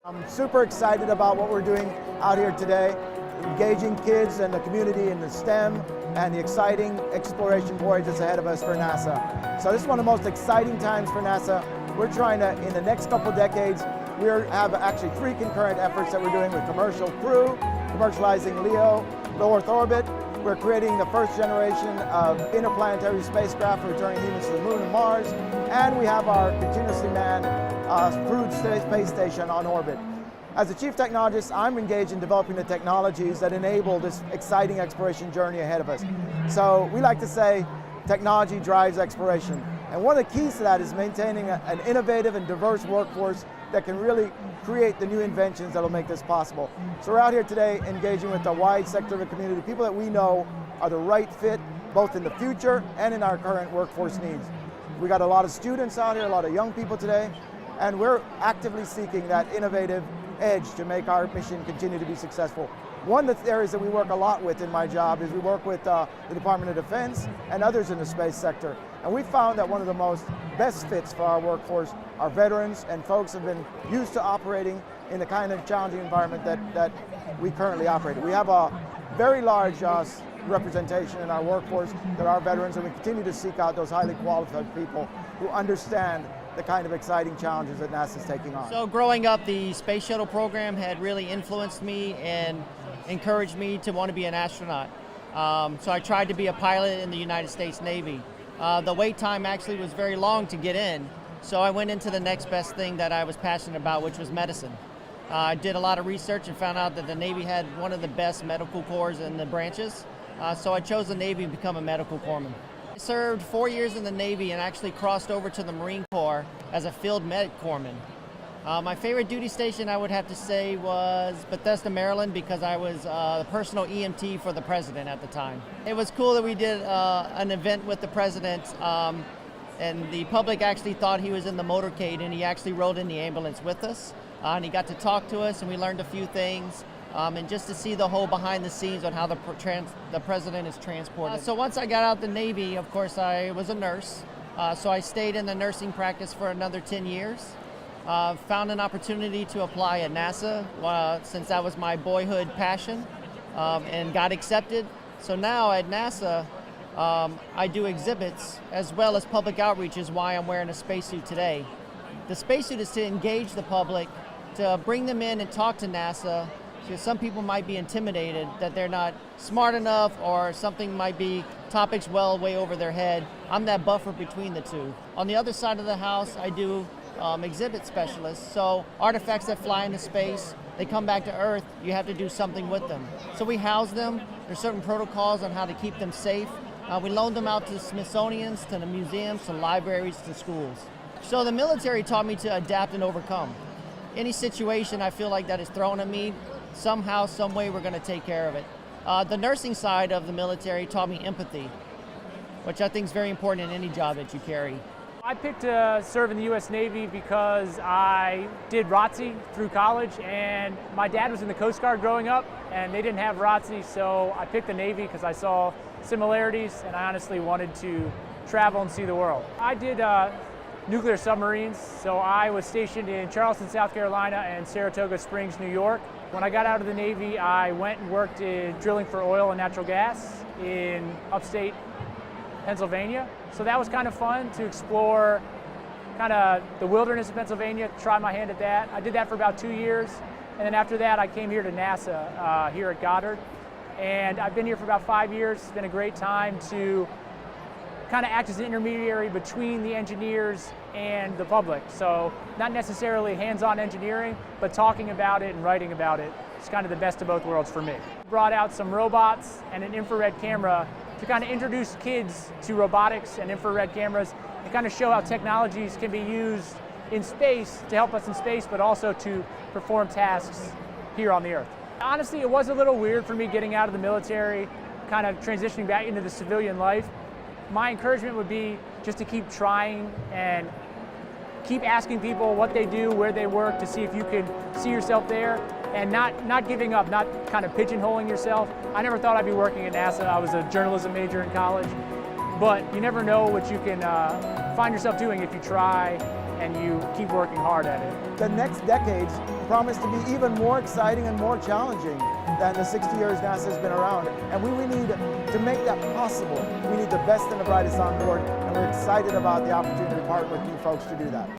I'm super excited about what we're doing out here today, engaging kids and the community in the STEM and the exciting exploration voyage that's ahead of us for NASA. So this is one of the most exciting times for NASA. We're trying to, in the next couple decades, we have actually 3 concurrent efforts that we're doing with commercial crew, commercializing LEO, low Earth orbit. We're creating the first generation of interplanetary spacecraft for returning humans to the Moon and Mars, and we have our continuously manned crewed space station on orbit. As the chief technologist, I'm engaged in developing the technologies that enable this exciting exploration journey ahead of us. So we like to say technology drives exploration. And one of the keys to that is maintaining an innovative and diverse workforce that can really create the new inventions that will make this possible. So we're out here today engaging with a wide sector of the community, people that we know are the right fit, both in the future and in our current workforce needs. We got a lot of students out here, a lot of young people today, and we're actively seeking that innovative edge to make our mission continue to be successful. One of the areas that we work a lot with in my job is we work with the Department of Defense and others in the space sector. And we found that one of the most best fits for our workforce are veterans and folks who have been used to operating in the kind of challenging environment that we currently operate in. We have a very large representation in our workforce that are veterans, and we continue to seek out those highly qualified people who understand the kind of exciting challenges that NASA is taking on. So growing up, the Space Shuttle program had really influenced me and encouraged me to want to be an astronaut. So I tried to be a pilot in the United States Navy. The wait time actually was very long to get in, so I went into the next best thing that I was passionate about, which was medicine. I did a lot of research and found out that the Navy had one of the best medical corps in the branches, so I chose the Navy to become a medical corpsman. I served 4 years in the Navy and actually crossed over to the Marine Corps as a field medic corpsman. My favorite duty station, I would have to say, was Bethesda, Maryland, because I was the personal EMT for the president at the time. It was cool that we did an event with the president, and the public actually thought he was in the motorcade, and he actually rode in the ambulance with us, and he got to talk to us, and we learned a few things, and just to see the whole behind the scenes on how the president is transported. So once I got out of the Navy, of course, I was a nurse, so I stayed in the nursing practice for another 10 years. Found an opportunity to apply at NASA since that was my boyhood passion, and got accepted. So now at NASA, I do exhibits as well as public outreach, is why I'm wearing a spacesuit today. The spacesuit is to engage the public, to bring them in and talk to NASA, because some people might be intimidated that they're not smart enough or something might be topics way over their head. I'm that buffer between the two. On the other side of the house, I do exhibit specialists, so artifacts that fly into space, they come back to Earth, you have to do something with them. So we house them, there's certain protocols on how to keep them safe. We loan them out to the Smithsonian's, to the museums, to libraries, to schools. So the military taught me to adapt and overcome. Any situation I feel like that is thrown at me, somehow, some way we're gonna take care of it. The nursing side of the military taught me empathy, which I think is very important in any job that you carry. I picked to serve in the U.S. Navy because I did ROTC through college, and my dad was in the Coast Guard growing up, and they didn't have ROTC, so I picked the Navy because I saw similarities, and I honestly wanted to travel and see the world. I did nuclear submarines, so I was stationed in Charleston, South Carolina, and Saratoga Springs, New York. When I got out of the Navy, I went and worked in drilling for oil and natural gas in upstate Pennsylvania. So that was kind of fun to explore kind of the wilderness of Pennsylvania, try my hand at that. I did that for about 2 years. And then after that, I came here to NASA here at Goddard. And I've been here for about 5 years. It's been a great time to kind of act as an intermediary between the engineers and the public. So not necessarily hands-on engineering, but talking about it and writing about it. It's kind of the best of both worlds for me. Brought out some robots and an infrared camera to kind of introduce kids to robotics and infrared cameras and kind of show how technologies can be used in space to help us in space, but also to perform tasks here on the Earth. Honestly, it was a little weird for me getting out of the military, kind of transitioning back into the civilian life. My encouragement would be just to keep trying and keep asking people what they do, where they work, to see if you can see yourself there, and not giving up, not kind of pigeonholing yourself. I never thought I'd be working at NASA. I was a journalism major in college, but you never know what you can find yourself doing if you try and you keep working hard at it. The next decades promise to be even more exciting and more challenging than the 60 years NASA has been around. And we need to make that possible. We need the best and the brightest on board, and we're excited about the opportunity to partner with you folks to do that.